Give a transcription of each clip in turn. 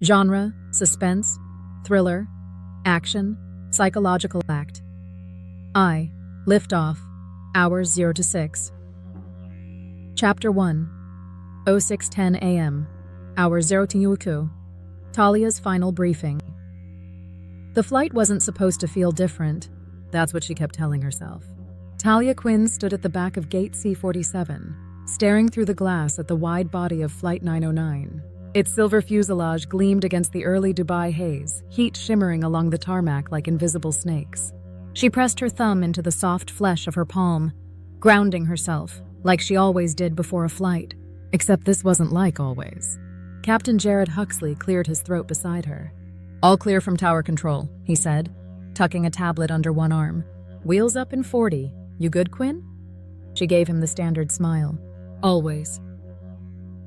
Genre, suspense, thriller, action, psychological act. I. Liftoff, Hours 0 to 6. Chapter 1. 06:10 a.m. Hour 0 to Yuku. Talia's final briefing. The flight wasn't supposed to feel different. That's what she kept telling herself. Talia Quinn stood at the back of Gate C-47, staring through the glass at the wide body of Flight 909. Its silver fuselage gleamed against the early Dubai haze, heat shimmering along the tarmac like invisible snakes. She pressed her thumb into the soft flesh of her palm, grounding herself, like she always did before a flight. Except this wasn't like always. Captain Jared Huxley cleared his throat beside her. "All clear from tower control," he said, tucking a tablet under one arm. "Wheels up in 40. You good, Quinn?" She gave him the standard smile. "Always."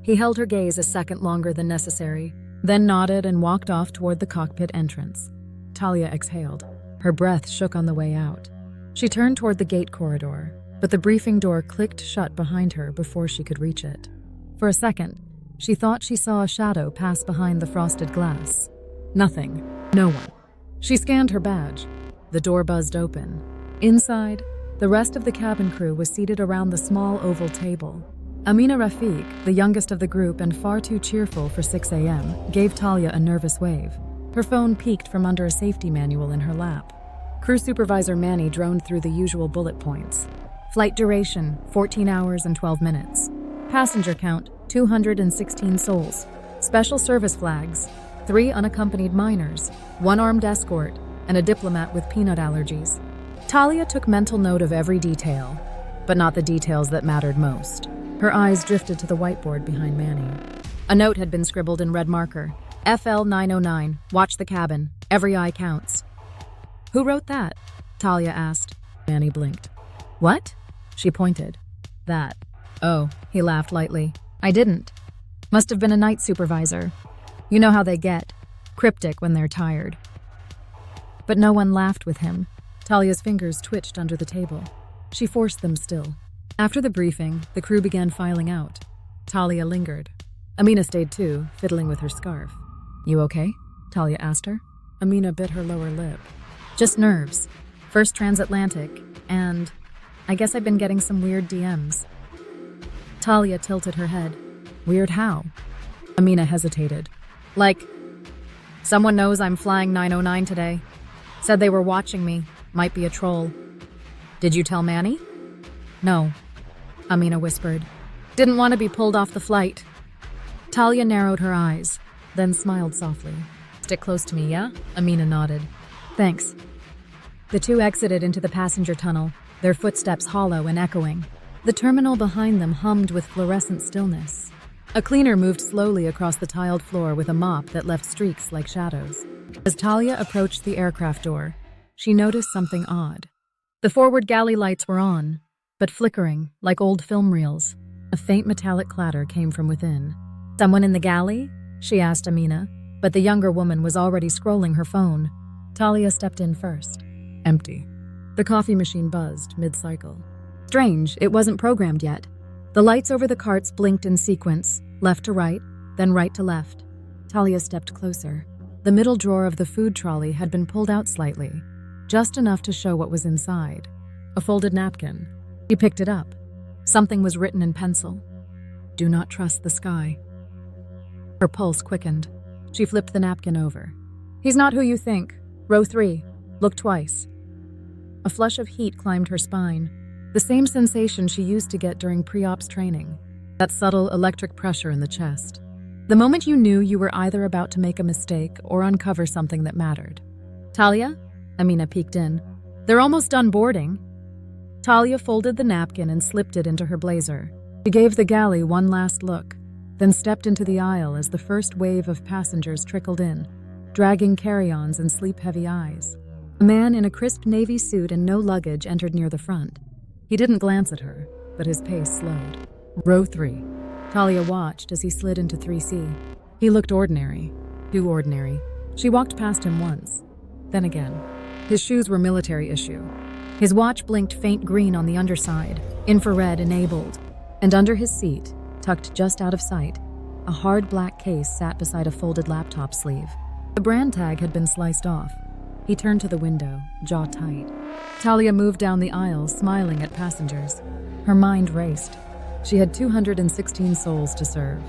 He held her gaze a second longer than necessary, then nodded and walked off toward the cockpit entrance. Talia exhaled. Her breath shook on the way out. She turned toward the gate corridor, but the briefing door clicked shut behind her before she could reach it. For a second, she thought she saw a shadow pass behind the frosted glass. Nothing. No one. She scanned her badge. The door buzzed open. Inside, the rest of the cabin crew was seated around the small oval table. Amina Rafiq, the youngest of the group and far too cheerful for 6 a.m., gave Talia a nervous wave. Her phone peeked from under a safety manual in her lap. Crew Supervisor Manny droned through the usual bullet points. Flight duration, 14 hours and 12 minutes. Passenger count, 216 souls. Special service flags, 3 unaccompanied minors, 1 armed escort, and a diplomat with peanut allergies. Talia took mental note of every detail, but not the details that mattered most. Her eyes drifted to the whiteboard behind Manny. A note had been scribbled in red marker. FL 909, watch the cabin. Every eye counts. "Who wrote that?" Talia asked. Manny blinked. "What?" She pointed. "That." "Oh," he laughed lightly. "I didn't. Must have been a night supervisor. You know how they get. Cryptic when they're tired." But no one laughed with him. Talia's fingers twitched under the table. She forced them still. After the briefing, the crew began filing out. Talia lingered. Amina stayed too, fiddling with her scarf. "You okay?" Talia asked her. Amina bit her lower lip. "Just nerves. First transatlantic, and I guess I've been getting some weird DMs." Talia tilted her head. "Weird how?" Amina hesitated. "Like, someone knows I'm flying 909 today. Said they were watching me. Might be a troll." "Did you tell Manny?" "No," Amina whispered. "Didn't want to be pulled off the flight." Talia narrowed her eyes, then smiled softly. "Stick close to me, yeah?" Amina nodded. "Thanks." The two exited into the passenger tunnel, their footsteps hollow and echoing. The terminal behind them hummed with fluorescent stillness. A cleaner moved slowly across the tiled floor with a mop that left streaks like shadows. As Talia approached the aircraft door, she noticed something odd. The forward galley lights were on, but flickering, like old film reels. A faint metallic clatter came from within. "Someone in the galley?" she asked Amina, but the younger woman was already scrolling her phone. Talia stepped in first. Empty. The coffee machine buzzed mid-cycle. Strange, it wasn't programmed yet. The lights over the carts blinked in sequence, left to right, then right to left. Talia stepped closer. The middle drawer of the food trolley had been pulled out slightly, just enough to show what was inside. A folded napkin. She picked it up. Something was written in pencil. "Do not trust the sky." Her pulse quickened. She flipped the napkin over. "He's not who you think. Row 3. Look twice." A flush of heat climbed her spine, the same sensation she used to get during pre-ops training, that subtle electric pressure in the chest. The moment you knew you were either about to make a mistake or uncover something that mattered. "Talia?" Amina peeked in. "They're almost done boarding." Talia folded the napkin and slipped it into her blazer. She gave the galley one last look, then stepped into the aisle as the first wave of passengers trickled in, dragging carry-ons and sleep-heavy eyes. A man in a crisp navy suit and no luggage entered near the front. He didn't glance at her, but his pace slowed. Row 3. Talia watched as he slid into 3C. He looked ordinary. Too ordinary. She walked past him once. Then again. His shoes were military issue. His watch blinked faint green on the underside, infrared enabled, and under his seat, tucked just out of sight, A hard black case sat beside a folded laptop sleeve. The brand tag had been sliced off. He turned to the window, jaw tight. Talia moved down the aisle, smiling at passengers. Her mind raced. She had 216 souls to serve,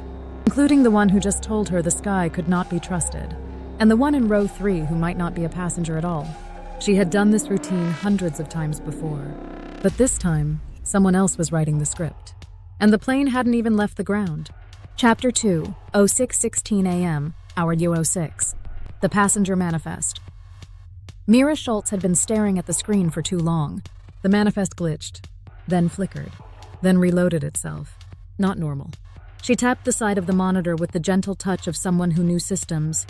including the one who just told her the sky could not be trusted, and the one in row 3 who might not be a passenger at all. She had done this routine hundreds of times before, but this time, someone else was writing the script. And the plane hadn't even left the ground. Chapter 2, 06:16 a.m., hour U06. The Passenger Manifest. Mira Schultz had been staring at the screen for too long. The manifest glitched, then flickered, then reloaded itself. Not normal. She tapped the side of the monitor with the gentle touch of someone who knew systems,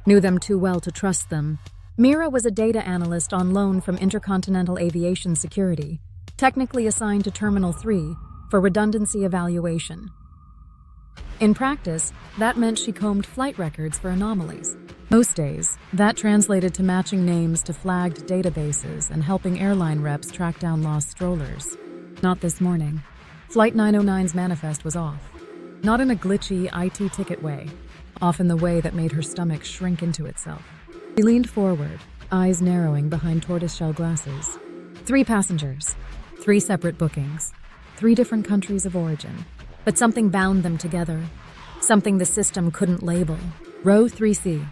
knew them too well to trust them. Mira was a data analyst on loan from Intercontinental Aviation Security, technically assigned to Terminal 3 for redundancy evaluation. In practice, that meant she combed flight records for anomalies. Most days, that translated to matching names to flagged databases and helping airline reps track down lost strollers. Not this morning. Flight 909's manifest was off. Not in a glitchy IT ticket way, off in the way that made her stomach shrink into itself. She leaned forward, eyes narrowing behind tortoiseshell glasses. 3 passengers, 3 separate bookings, 3 different countries of origin. But something bound them together, something the system couldn't label. Row 3C,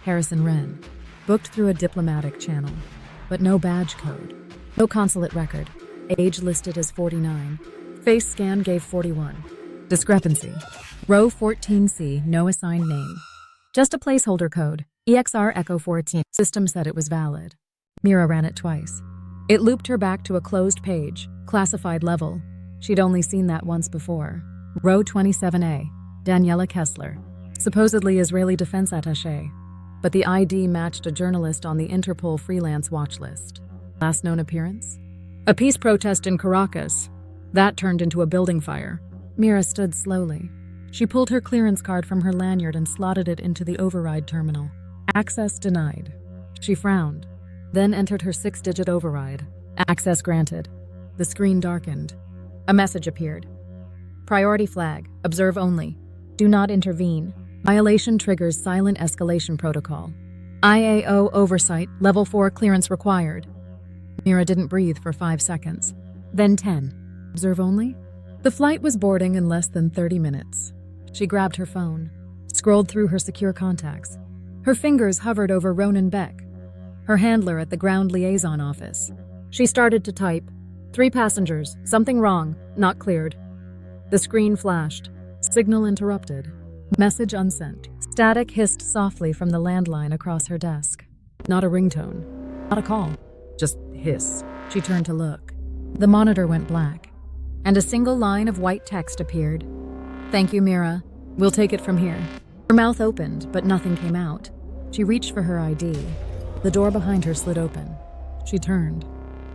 Harrison Wren, booked through a diplomatic channel, but no badge code, no consulate record, age listed as 49, face scan gave 41. Discrepancy. Row 14C, no assigned name. Just a placeholder code, EXR Echo 14. System said it was valid. Mira ran it twice. It looped her back to a closed page, classified level. She'd only seen that once before. Row 27A, Daniela Kessler, supposedly Israeli defense attaché, but the ID matched a journalist on the Interpol freelance watch list. Last known appearance? A peace protest in Caracas. That turned into a building fire. Mira stood slowly. She pulled her clearance card from her lanyard and slotted it into the override terminal. Access denied. She frowned, then entered her 6-digit override. Access granted. The screen darkened. A message appeared. Priority flag. Observe only. Do not intervene. Violation triggers silent escalation protocol. IAO oversight. Level 4 clearance required. Mira didn't breathe for 5 seconds. Then 10. Observe only? The flight was boarding in less than 30 minutes. She grabbed her phone, scrolled through her secure contacts. Her fingers hovered over Ronan Beck, her handler at the ground liaison office. She started to type. 3 passengers. Something wrong. Not cleared. The screen flashed. Signal interrupted. Message unsent. Static hissed softly from the landline across her desk. Not a ringtone. Not a call. Just hiss. She turned to look. The monitor went black, and a single line of white text appeared. Thank you, Mira. We'll take it from here. Her mouth opened, but nothing came out. She reached for her ID. The door behind her slid open. She turned.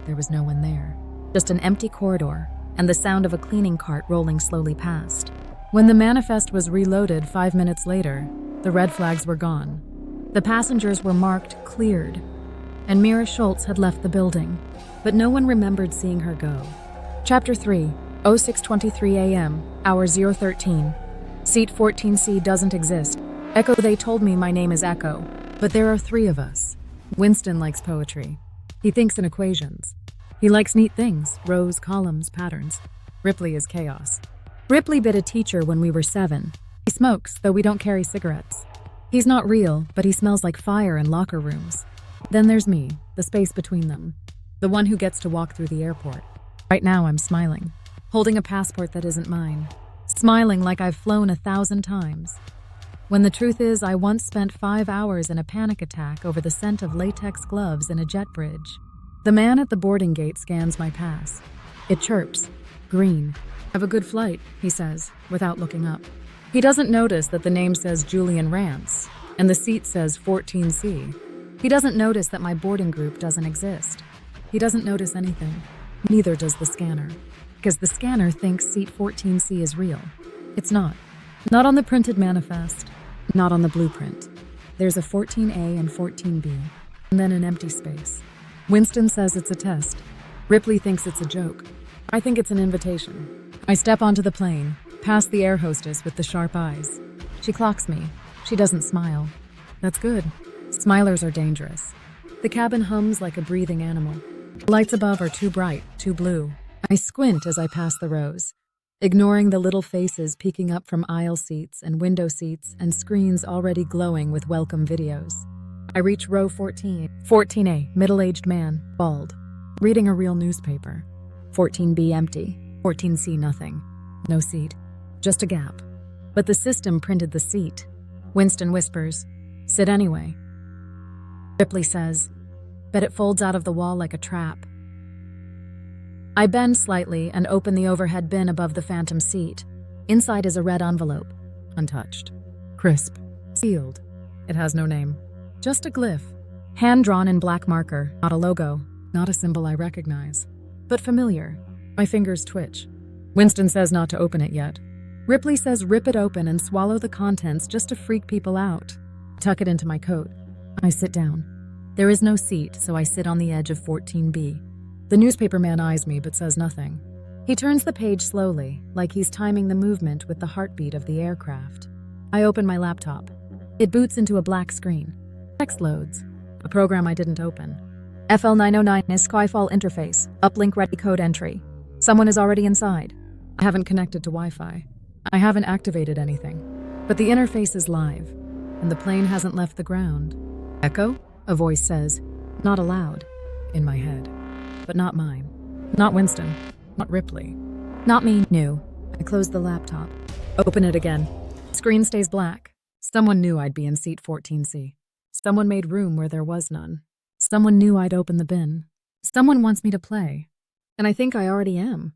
There was no one there. Just an empty corridor, and the sound of a cleaning cart rolling slowly past. When the manifest was reloaded 5 minutes later, the red flags were gone. The passengers were marked cleared, and Mira Schultz had left the building, but no one remembered seeing her go. Chapter 3, 06:23 a.m., hour 013. Seat 14C doesn't exist. Echo, they told me my name is Echo, but there are 3 of us. Winston likes poetry. He thinks in equations. He likes neat things, rows, columns, patterns. Ripley is chaos. Ripley bit a teacher when we were 7. He smokes, though we don't carry cigarettes. He's not real, but he smells like fire in locker rooms. Then there's me, the space between them. The one who gets to walk through the airport. Right now I'm smiling, holding a passport that isn't mine. Smiling like I've flown 1,000 times. When the truth is, I once spent 5 hours in a panic attack over the scent of latex gloves in a jet bridge. The man at the boarding gate scans my pass. It chirps. Green. Have a good flight, he says, without looking up. He doesn't notice that the name says Julian Rance, and the seat says 14C. He doesn't notice that my boarding group doesn't exist. He doesn't notice anything. Neither does the scanner. Because the scanner thinks seat 14C is real. It's not. Not on the printed manifest. Not on the blueprint. There's a 14A and 14B, and then an empty space. Winston says it's a test. Ripley thinks it's a joke. I think it's an invitation. I step onto the plane, past the air hostess with the sharp eyes. She clocks me. She doesn't smile. That's good. Smilers are dangerous. The cabin hums like a breathing animal. The lights above are too bright, too blue. I squint as I pass the rows, ignoring the little faces peeking up from aisle seats and window seats and screens already glowing with welcome videos. I reach row 14. 14A, middle-aged man, bald, reading a real newspaper. 14B empty. 14C nothing. No seat. Just a gap. But the system printed the seat. Winston whispers, "Sit anyway." Ripley says, "Bet it folds out of the wall like a trap." I bend slightly and open the overhead bin above the phantom seat. Inside is a red envelope, untouched, crisp, sealed. It has no name, just a glyph, hand-drawn in black marker, not a logo, not a symbol I recognize, but familiar. My fingers twitch. Winston says not to open it yet. Ripley says rip it open and swallow the contents just to freak people out. Tuck it into my coat. I sit down. There is no seat, so I sit on the edge of 14B. The newspaper man eyes me but says nothing. He turns the page slowly, like he's timing the movement with the heartbeat of the aircraft. I open my laptop. It boots into a black screen. Text loads. A program I didn't open. FL909 is Skyfall interface. Uplink ready code entry. Someone is already inside. I haven't connected to Wi-Fi. I haven't activated anything. But the interface is live, and the plane hasn't left the ground. Echo? A voice says, not aloud, in my head. But not mine. Not Winston. Not Ripley. Not me, new. I close the laptop. Open it again. Screen stays black. Someone knew I'd be in seat 14C. Someone made room where there was none. Someone knew I'd open the bin. Someone wants me to play. And I think I already am.